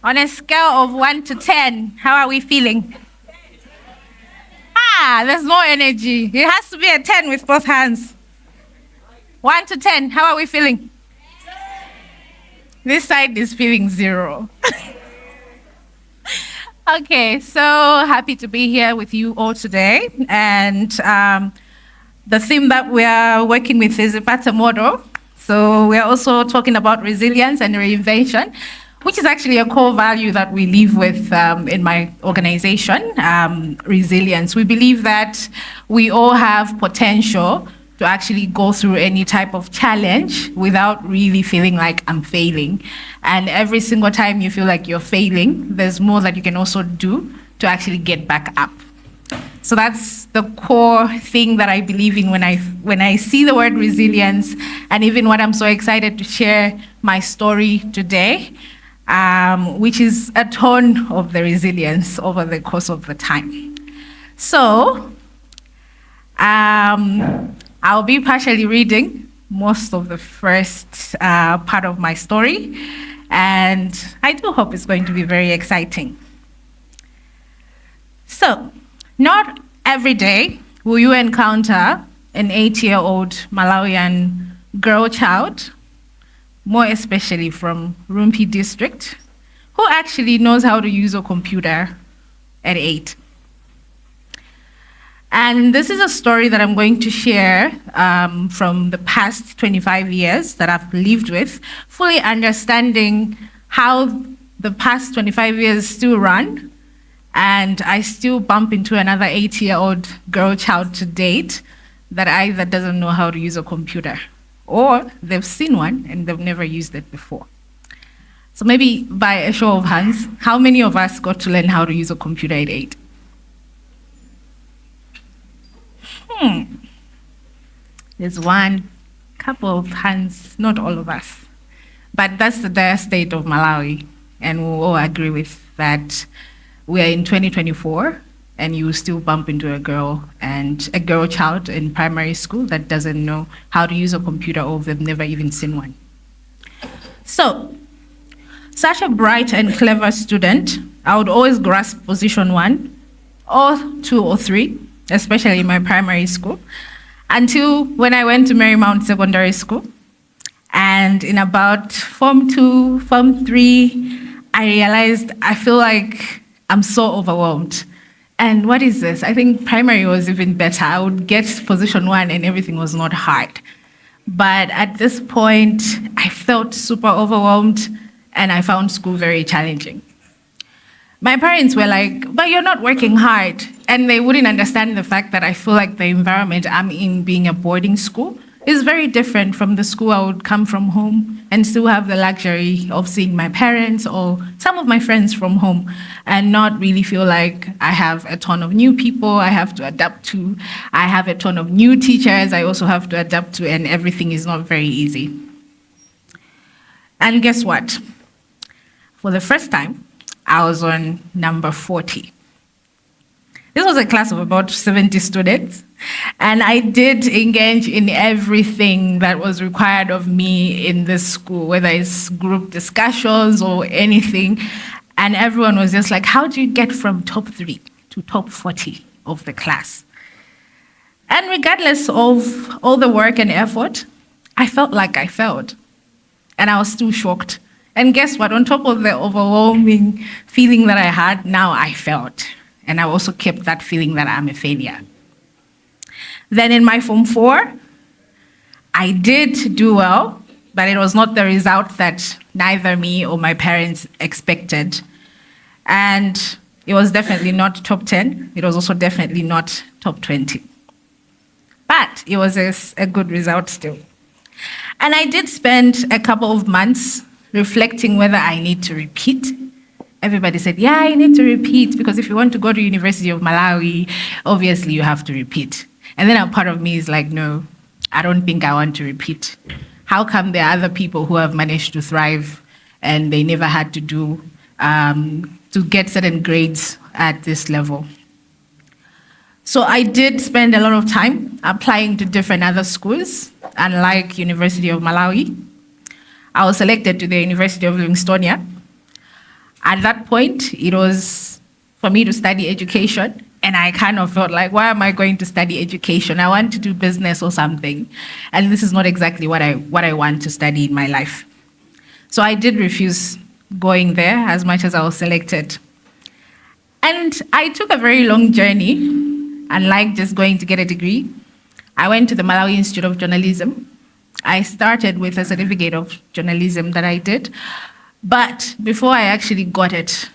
On a scale of 1 to 10, how are we feeling? There's no energy. It has to be a 10 with both hands. 1 to 10, how are we feeling? This side is feeling 0. Okay, so happy to be here with you all today. And the theme that we are working with is a better model. So we are also talking about resilience and reinvention, which is actually a core value that we live with in my organization, resilience. We believe that we all have potential to actually go through any type of challenge without really feeling like I'm failing. And every single time you feel like you're failing, there's more that you can also do to actually get back up. So that's the core thing that I believe in when I see the word resilience, and even what I'm so excited to share my story today, which is a ton of the resilience over the course of the time. So I'll be partially reading most of the first part of my story, and I do hope it's going to be very exciting. So, not every day will you encounter an 8-year-old Malawian girl child, more especially from Rumpi district, who actually knows how to use a computer at 8. And this is a story that I'm going to share from the past 25 years that I've lived with, fully understanding how the past 25 years still run, and I still bump into another 8-year-old girl child to date that either doesn't know how to use a computer, or they've seen one and they've never used it before. So maybe by a show of hands, how many of us got to learn how to use a computer at 8? There's one, couple of hands, not all of us. But that's the dire state of Malawi, and we'll all agree with that. We are in 2024, and you still bump into a girl child in primary school that doesn't know how to use a computer, or they've never even seen one. So, such a bright and clever student, I would always grasp position 1, or 2 or 3, especially in my primary school, until when I went to Marymount Secondary School. And in about Form 2, Form 3, I realized I feel like I'm so overwhelmed. And what is this? I think primary was even better. I would get position 1 and everything was not hard. But at this point, I felt super overwhelmed and I found school very challenging. My parents were like, but you're not working hard. And they wouldn't understand the fact that I feel like the environment I'm in, being a boarding school, is very different from the school I would come from home and still have the luxury of seeing my parents or some of my friends from home, and not really feel like I have a ton of new people I have to adapt to. I have a ton of new teachers I also have to adapt to, and everything is not very easy. And guess what? For the first time, I was on number 40. This was a class of about 70 students, and I did engage in everything that was required of me in this school, whether it's group discussions or anything, and everyone was just like, how do you get from top 3 to top 40 of the class? And regardless of all the work and effort, I felt like I failed, and I was still shocked. And guess what? On top of the overwhelming feeling that I had, now I failed. And I also kept that feeling that I'm a failure. Then in my Form 4, I did do well, but it was not the result that neither me or my parents expected. And it was definitely not top 10. It was also definitely not top 20. But it was a good result still. And I did spend a couple of months reflecting whether I need to repeat. Everybody said, yeah, you need to repeat, because if you want to go to University of Malawi, obviously you have to repeat. And then a part of me is like, no, I don't think I want to repeat. How come there are other people who have managed to thrive and they never had to do, to get certain grades at this level? So I did spend a lot of time applying to different other schools, unlike University of Malawi. I was selected to the University of Livingstonia. At that point, it was for me to study education. And I kind of felt like, why am I going to study education? I want to do business or something. And this is not exactly what I want to study in my life. So I did refuse going there as much as I was selected. And I took a very long journey, unlike just going to get a degree. I went to the Malawi Institute of Journalism. I started with a certificate of journalism that I did. But before I actually got it,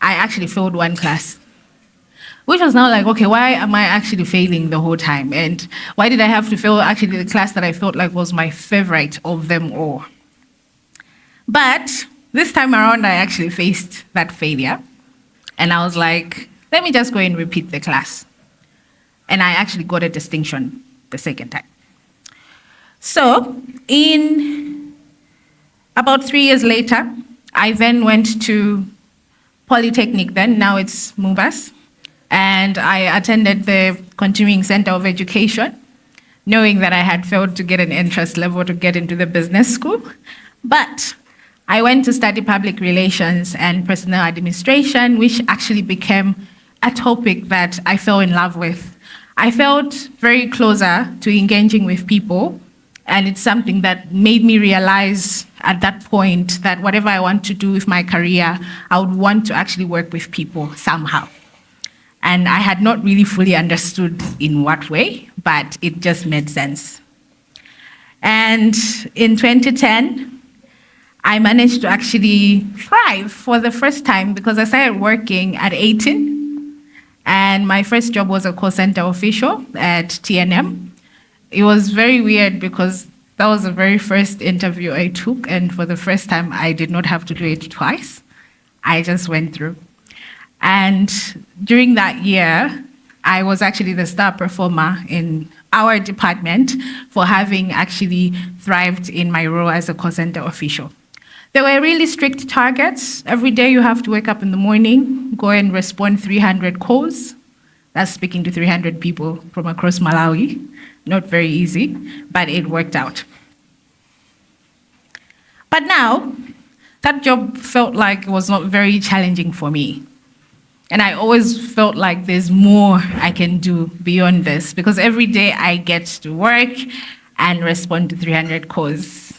I actually failed one class, which was now like, okay, why am I actually failing the whole time? And why did I have to fail actually the class that I felt like was my favorite of them all? But this time around, I actually faced that failure. And I was like, let me just go and repeat the class. And I actually got a distinction the second time. So in about 3 years later, I then went to Polytechnic then, now it's MUBAS. And I attended the Continuing Center of Education, knowing that I had failed to get an interest level to get into the business school. But I went to study public relations and personnel administration, which actually became a topic that I fell in love with. I felt very closer to engaging with people, and it's something that made me realize at that point that whatever I want to do with my career, I would want to actually work with people somehow. And I had not really fully understood in what way, but it just made sense. And in 2010, I managed to actually thrive for the first time because I started working at 18. And my first job was a call center official at TNM. It was very weird because that was the very first interview I took. And for the first time, I did not have to do it twice. I just went through. And during that year, I was actually the star performer in our department for having actually thrived in my role as a call center official. There were really strict targets. Every day you have to wake up in the morning, go and respond 300 calls. That's speaking to 300 people from across Malawi. Not very easy, but it worked out. But now, that job felt like it was not very challenging for me. And I always felt like there's more I can do beyond this, because every day I get to work and respond to 300 calls.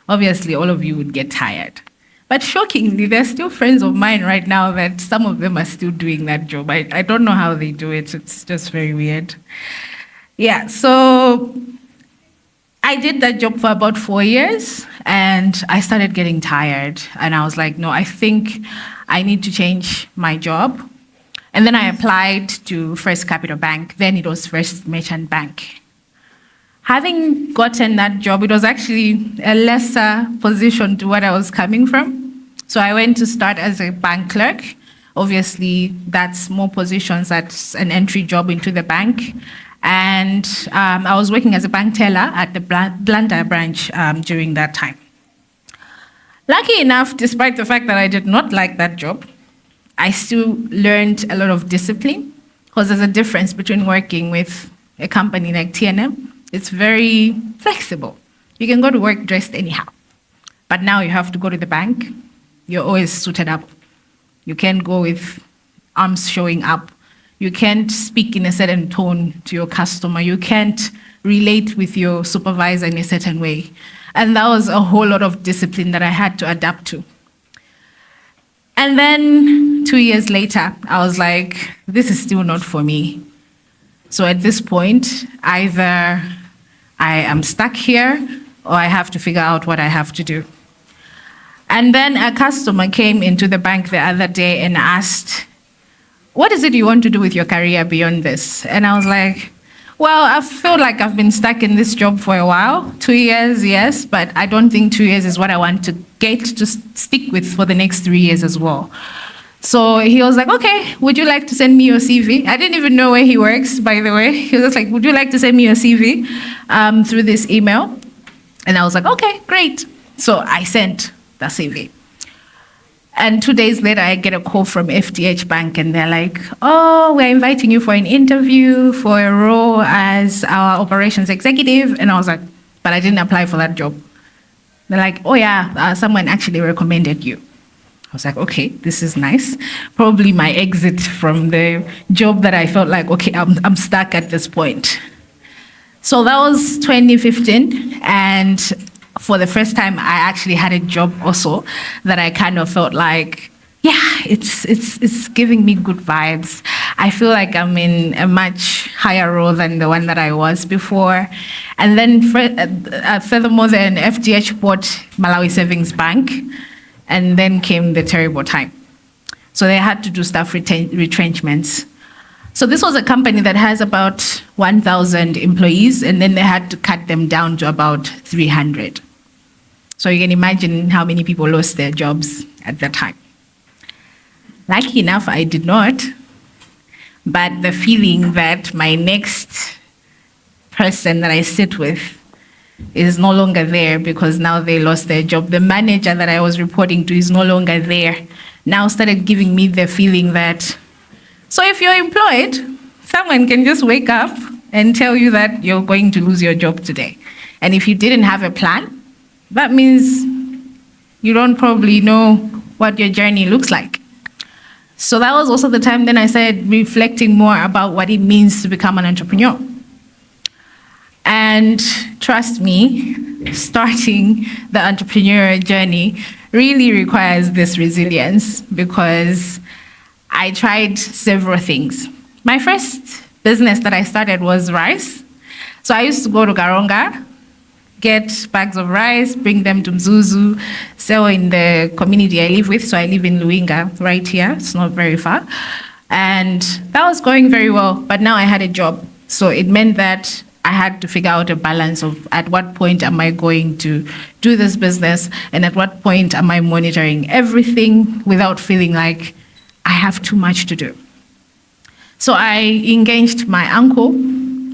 Obviously, all of you would get tired. But shockingly, there's still friends of mine right now that some of them are still doing that job. I don't know how they do it. It's just very weird. Yeah, so I did that job for about 4 years, and I started getting tired. And I was like, no, I think I need to change my job. And then I applied to First Capital Bank. Then it was First Merchant Bank. Having gotten that job, it was actually a lesser position to what I was coming from. So I went to start as a bank clerk. Obviously, that's more positions, that's an entry job into the bank. And I was working as a bank teller at the Blantyre branch during that time. Lucky enough, despite the fact that I did not like that job, I still learned a lot of discipline, because there's a difference between working with a company like TNM. It's very flexible. You can go to work dressed anyhow. But now you have to go to the bank. You're always suited up. You can't go with arms showing up. You can't speak in a certain tone to your customer. You can't relate with your supervisor in a certain way. And that was a whole lot of discipline that I had to adapt to. And then 2 years later, I was like, this is still not for me. So at this point, either I am stuck here or I have to figure out what I have to do. And then a customer came into the bank the other day and asked, what is it you want to do with your career beyond this? And I was like, well, I feel like I've been stuck in this job for a while. 2 years, yes, but I don't think 2 years is what I want to get to stick with for the next 3 years as well. So he was like, okay, would you like to send me your CV? I didn't even know where he works, by the way. He was just like, would you like to send me your CV through this email? And I was like, okay, great. So I sent the CV. And 2 days later, I get a call from FDH Bank, and they're like, oh, we're inviting you for an interview for a role as our operations executive. And I was like, but I didn't apply for that job. They're like, oh yeah, someone actually recommended you. was like, okay, this is nice. Probably my exit from the job that I felt like, okay, I'm stuck at this point. So that was 2015, and for the first time, I actually had a job also that I kind of felt like, yeah, it's giving me good vibes. I feel like I'm in a much higher role than the one that I was before. And then furthermore, then FDH bought Malawi Savings Bank, and then came the terrible time. So they had to do staff retrenchments. So this was a company that has about 1,000 employees, and then they had to cut them down to about 300. So you can imagine how many people lost their jobs at that time. Lucky enough, I did not. But the feeling that my next person that I sit with is no longer there because now they lost their job. The manager that I was reporting to is no longer there. Now started giving me the feeling that, so if you're employed, someone can just wake up and tell you that you're going to lose your job today. And if you didn't have a plan, that means you don't probably know what your journey looks like. So that was also the time then I started reflecting more about what it means to become an entrepreneur. And trust me, starting the entrepreneurial journey really requires this resilience because I tried several things. My first business that I started was rice. So I used to go to Garonga, get bags of rice, bring them to Mzuzu, sell in the community I live with. So I live in Luinga, right here. It's not very far. And that was going very well. But now I had a job. So it meant that I had to figure out a balance of at what point am I going to do this business and at what point am I monitoring everything without feeling like I have too much to do. So I engaged my uncle.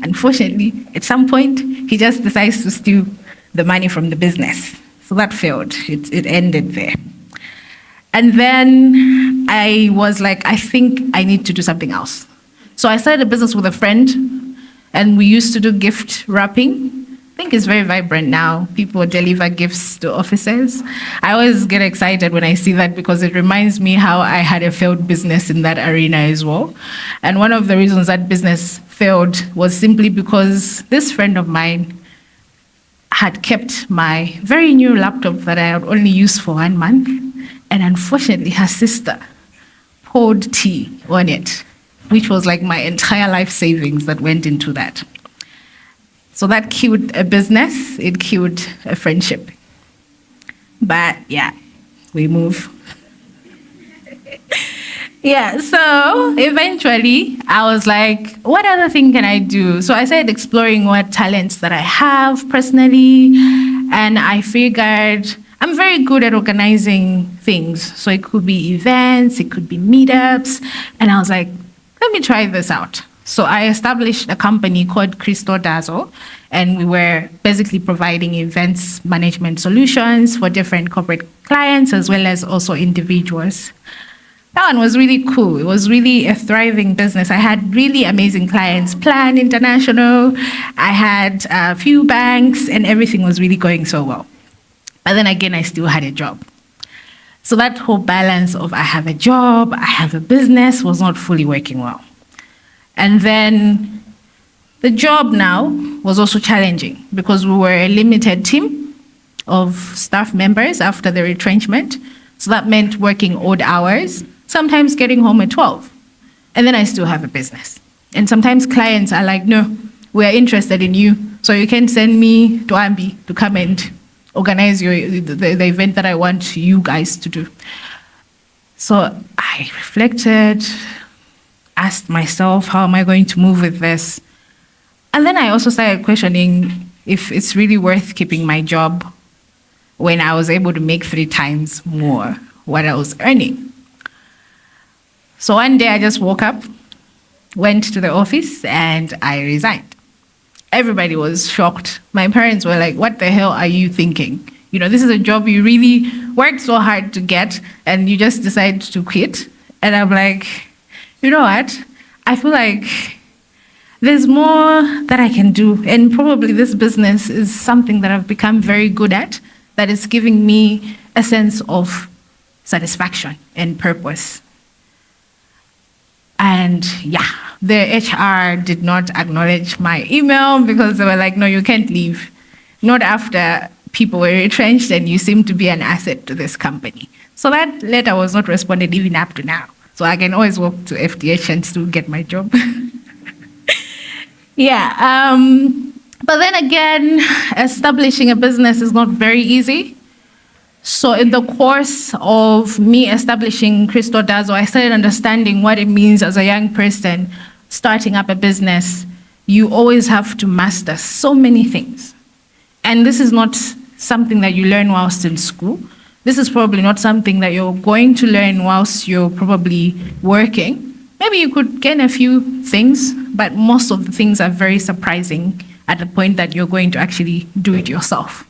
Unfortunately, at some point, he just decides to steal the money from the business. So that failed. It ended there. And then I was like, I think I need to do something else. So I started a business with a friend, and we used to do gift wrapping. I think it's very vibrant now. People deliver gifts to offices. I always get excited when I see that because it reminds me how I had a failed business in that arena as well. And one of the reasons that business failed was simply because this friend of mine had kept my very new laptop that I had only used for 1 month. And unfortunately, her sister poured tea on it, which was like my entire life savings that went into that. So that killed a business, it killed a friendship. But yeah, we move. Yeah, so eventually I was like, what other thing can I do? So I started exploring what talents that I have personally, and I figured I'm very good at organizing things. So it could be events, it could be meetups, and I was like, let me try this out. So I established a company called Crystal Dazzle, and we were basically providing events management solutions for different corporate clients as well as also individuals. That one was really cool. It was really a thriving business. I had really amazing clients, Plan International. I had a few banks, and everything was really going so well. But then again, I still had a job. So that whole balance of I have a job, I have a business was not fully working well. And then the job now was also challenging because we were a limited team of staff members after the retrenchment. So that meant working odd hours, sometimes getting home at 12. And then I still have a business. And sometimes clients are like, no, we are interested in you. So you can send me to Ambi to come and organize the event that I want you guys to do. So I reflected, asked myself, how am I going to move with this? And then I also started questioning if it's really worth keeping my job when I was able to make 3 times more what I was earning. So one day I just woke up, went to the office, and I resigned. Everybody was shocked. My parents were like, what the hell are you thinking? You know, this is a job you really worked so hard to get, and you just decide to quit. And I'm like, you know what? I feel like there's more that I can do. And probably this business is something that I've become very good at, that is giving me a sense of satisfaction and purpose. And yeah, the HR did not acknowledge my email because they were like, no, you can't leave. Not after people were retrenched and you seem to be an asset to this company. So that letter was not responded even up to now. So I can always walk to FDH and still get my job. Yeah. But then again, establishing a business is not very easy. So in the course of me establishing Crystal Dazo, I started understanding what it means as a young person starting up a business. You always have to master so many things. And this is not something that you learn whilst in school. This is probably not something that you're going to learn whilst you're probably working. Maybe you could gain a few things, but most of the things are very surprising at the point that you're going to actually do it yourself.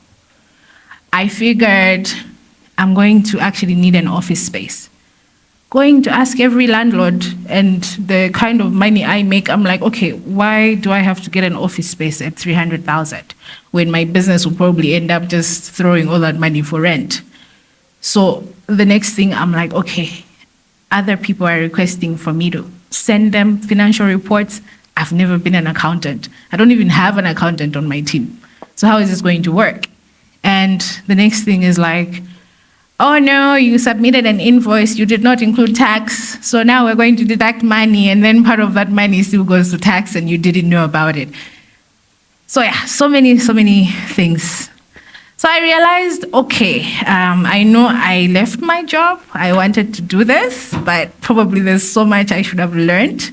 I figured I'm going to actually need an office space. Going to ask every landlord and the kind of money I make, I'm like, okay, why do I have to get an office space at 300,000 when my business will probably end up just throwing all that money for rent? So the next thing I'm like, okay, other people are requesting for me to send them financial reports. I've never been an accountant. I don't even have an accountant on my team. So how is this going to work? And the next thing is like, oh no, you submitted an invoice, you did not include tax, so now we're going to deduct money, and then part of that money still goes to tax and you didn't know about it. So yeah, so many things. So I realized, okay, I know I left my job, I wanted to do this, but probably there's so much I should have learned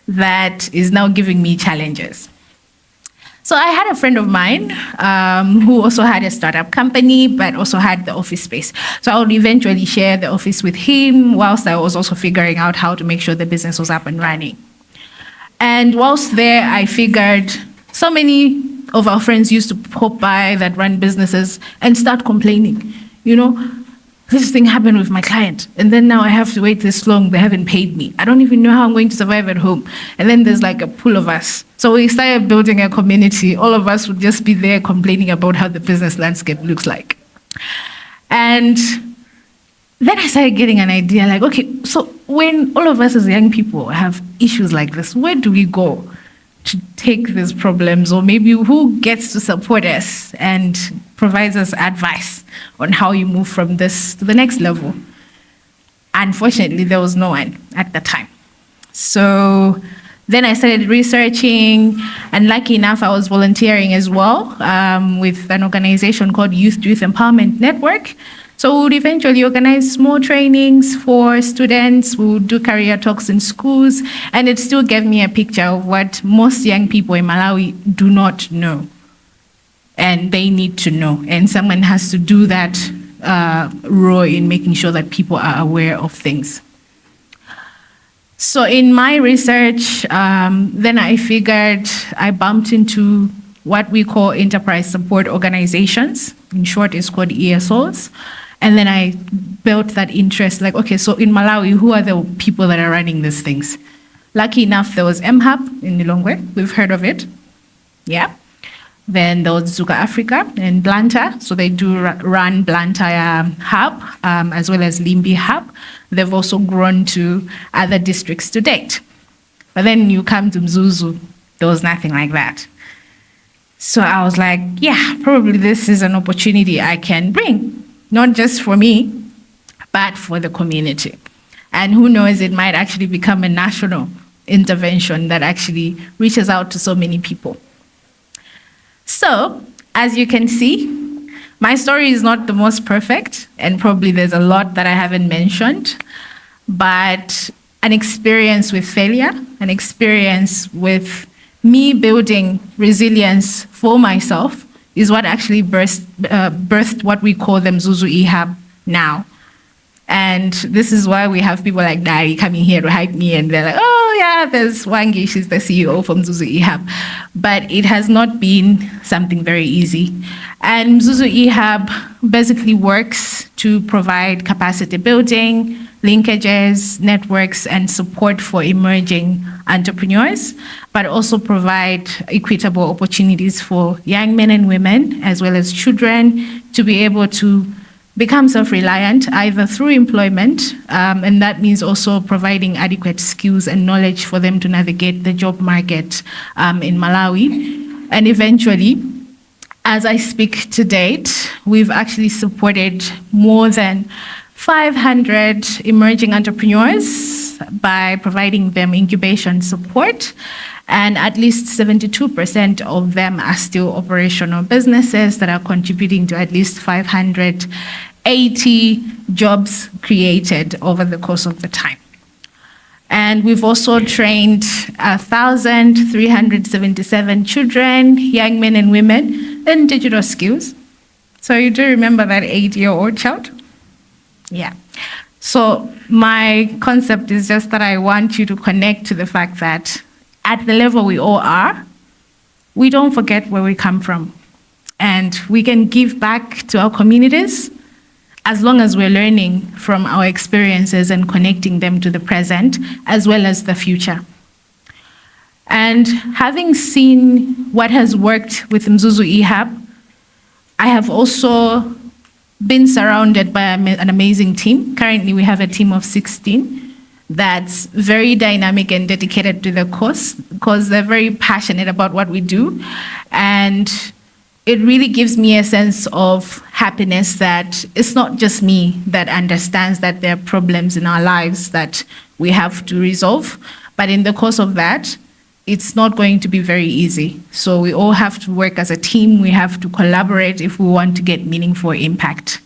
that is now giving me challenges. So I had a friend of mine who also had a startup company, but also had the office space. So I would eventually share the office with him whilst I was also figuring out how to make sure the business was up and running. And whilst there, I figured so many of our friends used to pop by that run businesses and start complaining, you know, this thing happened with my client, and then now I have to wait this long, they haven't paid me. I don't even know how I'm going to survive at home. And then there's like a pool of us. So we started building a community. All of us would just be there complaining about how the business landscape looks like. And then I started getting an idea like, okay, so when all of us as young people have issues like this, where do we go to take these problems? Or maybe who gets to support us and provides us advice on how you move from this to the next level? Unfortunately, there was no one at the time. So then I started researching, and lucky enough, I was volunteering as well with an organization called Youth Empowerment Network. So we would eventually organize small trainings for students, we would do career talks in schools, and it still gave me a picture of what most young people in Malawi do not know. And they need to know, and someone has to do that role in making sure that people are aware of things. So in my research, then I figured I bumped into what we call enterprise support organizations. In short, it's called ESOs. And then I built that interest, like, okay, so in Malawi, who are the people that are running these things? Lucky enough, there was M-Hub in Liway. We've heard of it. Yeah. Then there was Zuka Africa and Blantyre. So they do run Blantyre Hub, as well as Limbi Hub. They've also grown to other districts to date. But then you come to Mzuzu, there was nothing like that. So I was like, yeah, probably this is an opportunity I can bring, not just for me, but for the community. And who knows, it might actually become a national intervention that actually reaches out to so many people. So, as you can see, my story is not the most perfect, and probably there's a lot that I haven't mentioned, but an experience with failure, an experience with me building resilience for myself is what actually birthed what we call the Mzuzu E-Hub now. And this is why we have people like Dari coming here to hype me, and they're like, oh yeah, there's Wangiwe, she's the CEO from Mzuzu E-Hub. But it has not been something very easy. And Mzuzu E-Hub basically works to provide capacity building, linkages, networks, and support for emerging entrepreneurs, but also provide equitable opportunities for young men and women, as well as children, to be able to become self-reliant either through employment, and that means also providing adequate skills and knowledge for them to navigate the job market in Malawi. And eventually, as I speak to date, we've actually supported more than 500 emerging entrepreneurs by providing them incubation support, and at least 72% of them are still operational businesses that are contributing to at least 580 jobs created over the course of the time. And we've also trained 1,377 children, young men and women in digital skills. So you do remember that 8-year-old child? Yeah. So my concept is just that I want you to connect to the fact that at the level we all are, we don't forget where we come from. And we can give back to our communities as long as we're learning from our experiences and connecting them to the present as well as the future. And having seen what has worked with Mzuzu E-Hub, I have also been surrounded by an amazing team. Currently, we have a team of 16 that's very dynamic and dedicated to the cause because they're very passionate about what we do. And it really gives me a sense of happiness that it's not just me that understands that there are problems in our lives that we have to resolve, but in the course of that, it's not going to be very easy. So we all have to work as a team. We have to collaborate if we want to get meaningful impact.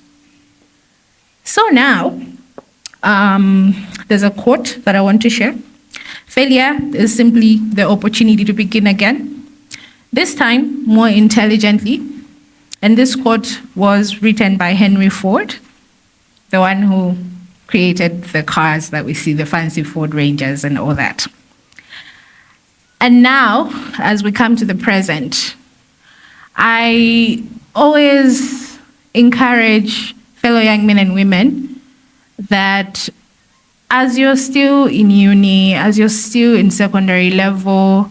So now, there's a quote that I want to share. Failure is simply the opportunity to begin again, this time more intelligently. And this quote was written by Henry Ford, the one who created the cars that we see, the fancy Ford Rangers and all that. And now, as we come to the present, I always encourage fellow young men and women that as you're still in uni, as you're still in secondary level,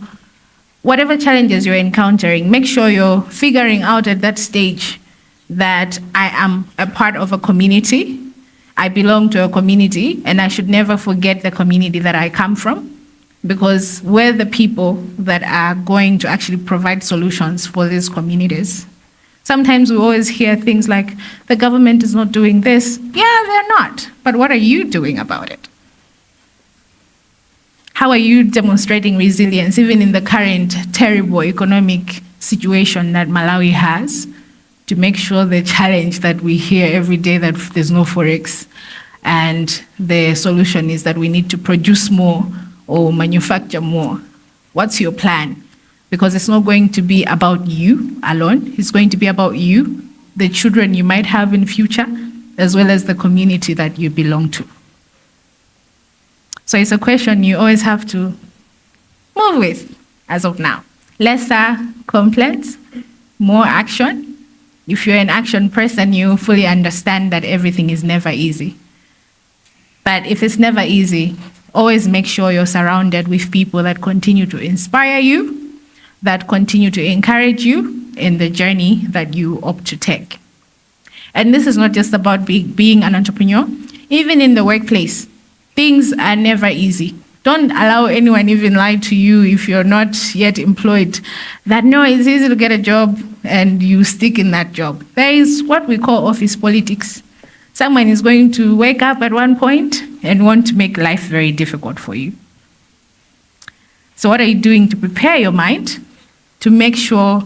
whatever challenges you're encountering, make sure you're figuring out at that stage that I am a part of a community, I belong to a community, and I should never forget the community that I come from, because we're the people that are going to actually provide solutions for these communities. Sometimes we always hear things like, the government is not doing this. Yeah, they're not. But what are you doing about it? How are you demonstrating resilience, even in the current terrible economic situation that Malawi has, to make sure the challenge that we hear every day that there's no forex, and the solution is that we need to produce more or manufacture more? What's your plan? Because it's not going to be about you alone. It's going to be about you, the children you might have in future, as well as the community that you belong to. So it's a question you always have to move with as of now. Lesser complaints, more action. If you're an action person, you fully understand that everything is never easy. But if it's never easy, always make sure you're surrounded with people that continue to inspire you, that continue to encourage you in the journey that you opt to take. And this is not just about being an entrepreneur. Even in the workplace, things are never easy. Don't allow anyone even lie to you if you're not yet employed, that no, it's easy to get a job and you stick in that job. There is what we call office politics. Someone is going to wake up at one point and want to make life very difficult for you. So what are you doing to prepare your mind to make sure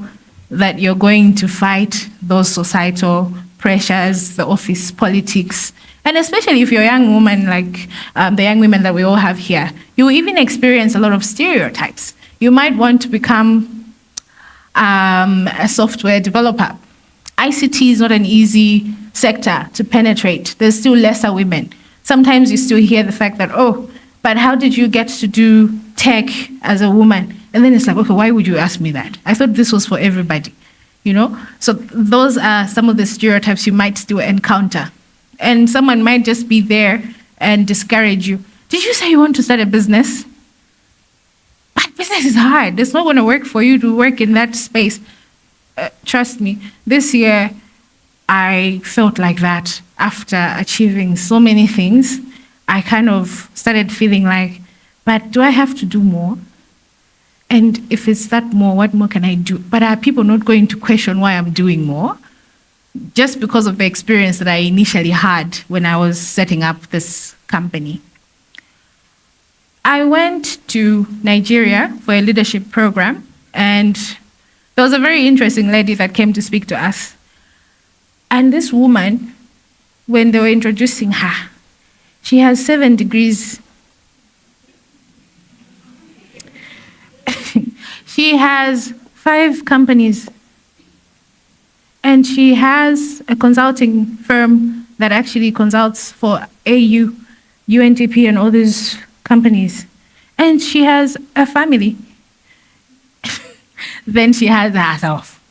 that you're going to fight those societal pressures, the office politics, and especially if you're a young woman like the young women that we all have here, you even experience a lot of stereotypes. You might want to become a software developer. ICT is not an easy sector to penetrate. There's still lesser women. Sometimes you still hear the fact that, oh, but how did you get to do tech as a woman? And then it's like, okay, why would you ask me that? I thought this was for everybody, you know? So those are some of the stereotypes you might still encounter. And someone might just be there and discourage you. Did you say you want to start a business? But business is hard. It's not going to work for you to work in that space. Trust me, this year, I felt like that after achieving so many things. I kind of started feeling like, but do I have to do more? And if it's that more, what more can I do? But are people not going to question why I'm doing more? Just because of the experience that I initially had when I was setting up this company. I went to Nigeria for a leadership program, and there was a very interesting lady that came to speak to us. And this woman, when they were introducing her, she has 7 degrees. She has 5 companies, and she has a consulting firm that actually consults for AU, UNDP, and all these companies. And she has a family. Then she has herself.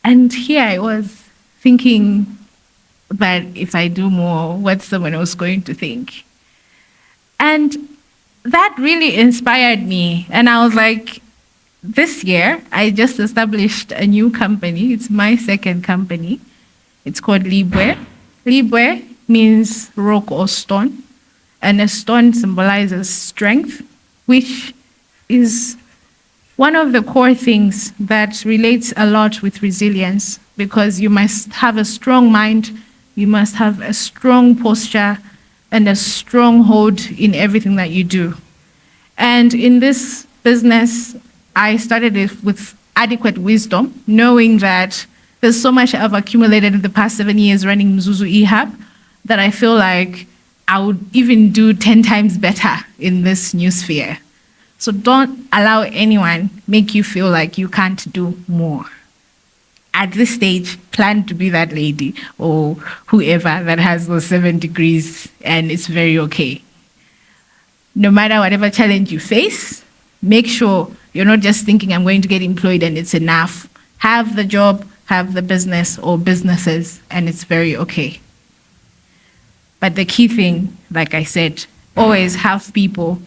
And here I was thinking that if I do more, what's someone else going to think? And that really inspired me. And I was like, this year, I just established a new company. It's my second company. It's called Liway. Liway means rock or stone. And a stone symbolizes strength, which is one of the core things that relates a lot with resilience, because you must have a strong mind, you must have a strong posture, and a strong hold in everything that you do. And in this business, I started it with adequate wisdom, knowing that there's so much I've accumulated in the past 7 years running Mzuzu E-Hub that I feel like I would even do 10 times better in this new sphere. So don't allow anyone make you feel like you can't do more. At this stage, plan to be that lady or whoever that has those 7 degrees, and it's very okay. No matter whatever challenge you face, make sure you're not just thinking I'm going to get employed and it's enough. Have the job, have the business or businesses, and it's very okay. But the key thing, like I said, always have people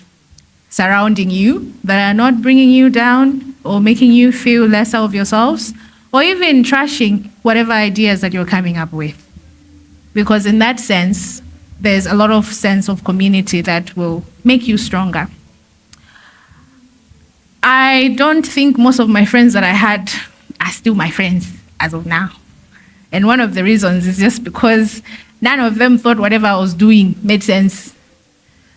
surrounding you that are not bringing you down or making you feel lesser of yourselves, or even trashing whatever ideas that you're coming up with. Because in that sense, there's a lot of sense of community that will make you stronger. I don't think most of my friends that I had are still my friends as of now. And one of the reasons is just because none of them thought whatever I was doing made sense.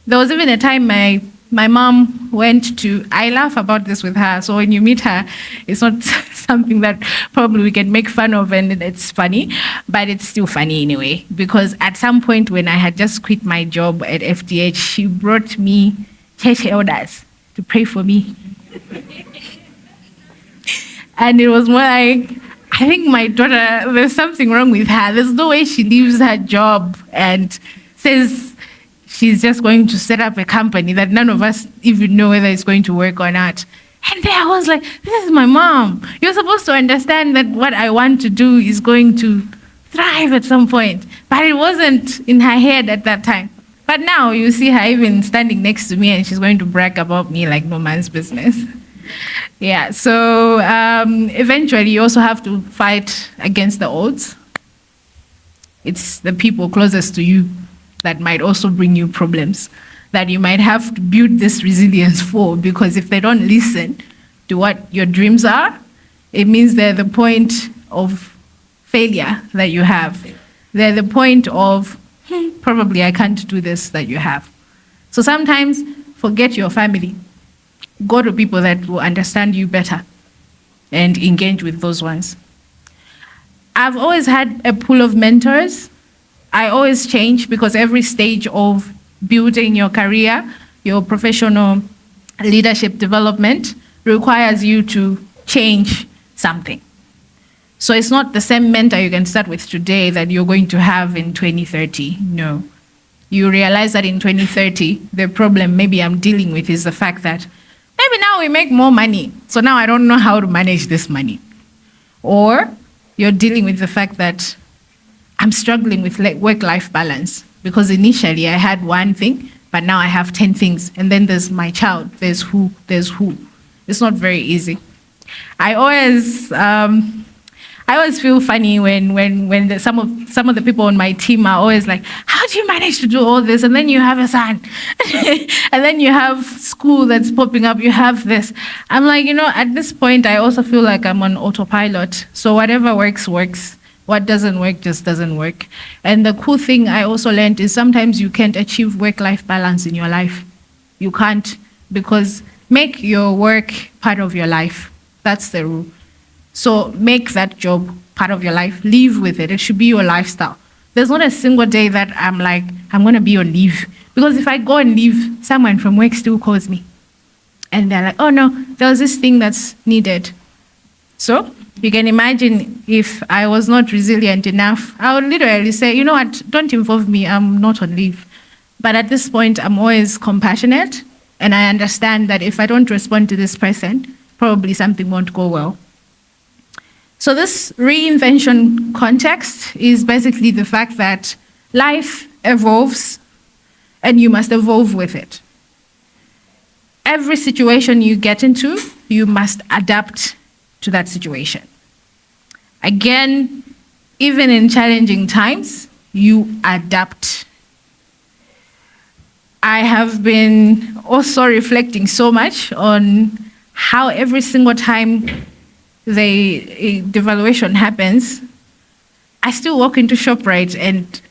There was even a time my mom went to, I laugh about this with her, so when you meet her, it's not something that probably we can make fun of and it's funny, but it's still funny anyway, because at some point when I had just quit my job at FDH, she brought me church elders to pray for me. And it was more like, I think my daughter, there's something wrong with her. There's no way she leaves her job and says she's just going to set up a company that none of us even know whether it's going to work or not. And then I was like, this is my mom. You're supposed to understand that what I want to do is going to thrive at some point. But it wasn't in her head at that time. But now you see her even standing next to me and she's going to brag about me like no man's business. Yeah, so eventually you also have to fight against the odds. It's the people closest to you that might also bring you problems that you might have to build this resilience for, because if they don't listen to what your dreams are, it means they're the point of failure that you have. They're the point of, probably I can't do this that you have. So sometimes forget your family. Go to people that will understand you better and engage with those ones. I've always had a pool of mentors. I always change because every stage of building your career, your professional leadership development requires you to change something. So it's not the same mentor you can start with today that you're going to have in 2030. No. You realize that in 2030, the problem maybe I'm dealing with is the fact that maybe now we make more money, so now I don't know how to manage this money. Or you're dealing with the fact that I'm struggling with work-life balance because initially I had one thing, but now I have 10 things. And then there's my child, there's who. It's not very easy. I I always feel funny when some of the people on my team are always like, how do you manage to do all this? And then you have a son, and then you have school that's popping up, you have this. I'm like, at this point, I also feel like I'm on autopilot. So whatever works, works. What doesn't work just doesn't work. And the cool thing I also learned is sometimes you can't achieve work-life balance in your life. You can't, because make your work part of your life. That's the rule. So make that job part of your life. Live with it. It should be your lifestyle. There's not a single day that I'm like, I'm going to be on leave. Because if I go and leave, someone from work still calls me. And they're like, oh no, there was this thing that's needed. So you can imagine if I was not resilient enough, I would literally say, you know what, don't involve me, I'm not on leave. But at this point, I'm always compassionate, and I understand that if I don't respond to this person, probably something won't go well. So this reinvention context is basically the fact that life evolves, and you must evolve with it. Every situation you get into, you must adapt to that situation. Again, even in challenging times, you adapt. I have been also reflecting so much on how every single time the devaluation happens, I still walk into ShopRite, and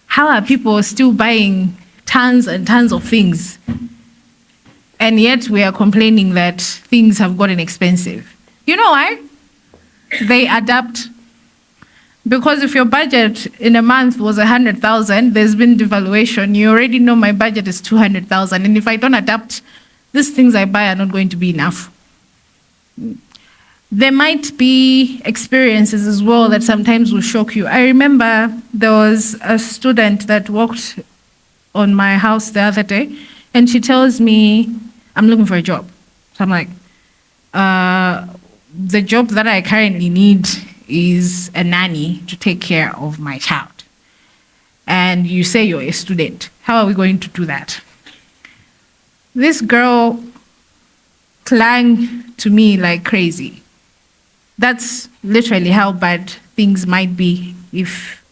how are people still buying tons and tons of things? And yet we are complaining that things have gotten expensive. You know why? They adapt. Because if your budget in a month was 100,000, there's been devaluation. You already know my budget is 200,000. And if I don't adapt, these things I buy are not going to be enough. There might be experiences as well that sometimes will shock you. I remember there was a student that walked on my house the other day, and she tells me, I'm looking for a job. So I'm like, the job that I currently need is a nanny to take care of my child. And you say you're a student. How are we going to do that? This girl clung to me like crazy. That's literally how bad things might be if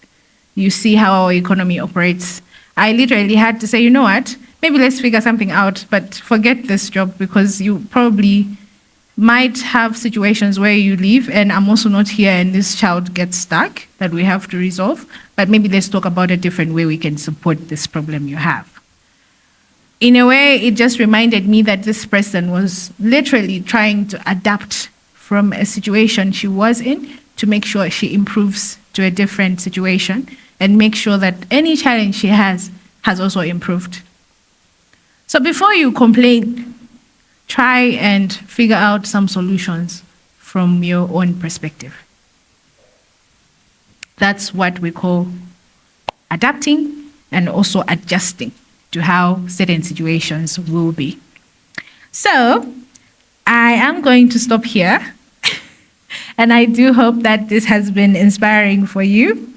you see how our economy operates. I literally had to say, you know what, maybe let's figure something out, but forget this job, because you probably might have situations where you leave and I'm also not here and this child gets stuck that we have to resolve, but maybe let's talk about a different way we can support this problem you have. In a way, it just reminded me that this person was literally trying to adapt from a situation she was in to make sure she improves to a different situation and make sure that any challenge she has also improved. So before you complain, try and figure out some solutions from your own perspective. That's what we call adapting and also adjusting to how certain situations will be. So I am going to stop here. And I do hope that this has been inspiring for you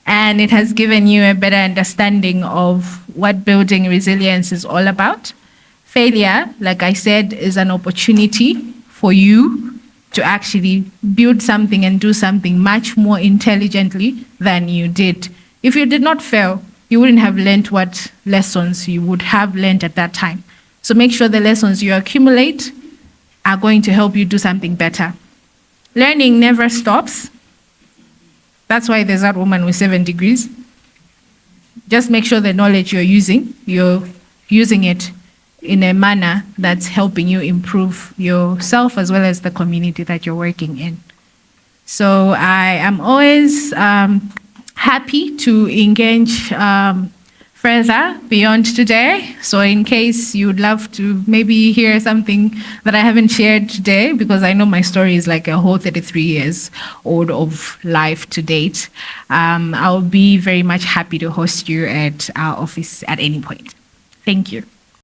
and it has given you a better understanding of what building resilience is all about. Failure, like I said, is an opportunity for you to actually build something and do something much more intelligently than you did. If you did not fail, you wouldn't have learned what lessons you would have learned at that time. So make sure the lessons you accumulate are going to help you do something better. Learning never stops. That's why there's that woman with 7 degrees. Just make sure the knowledge you're using it in a manner that's helping you improve yourself as well as the community that you're working in. So I am always happy to engage further beyond today. So in case you would love to maybe hear something that I haven't shared today, because I know my story is like a whole 33 years old of life to date, I'll be very much happy to host you at our office at any point. Thank you.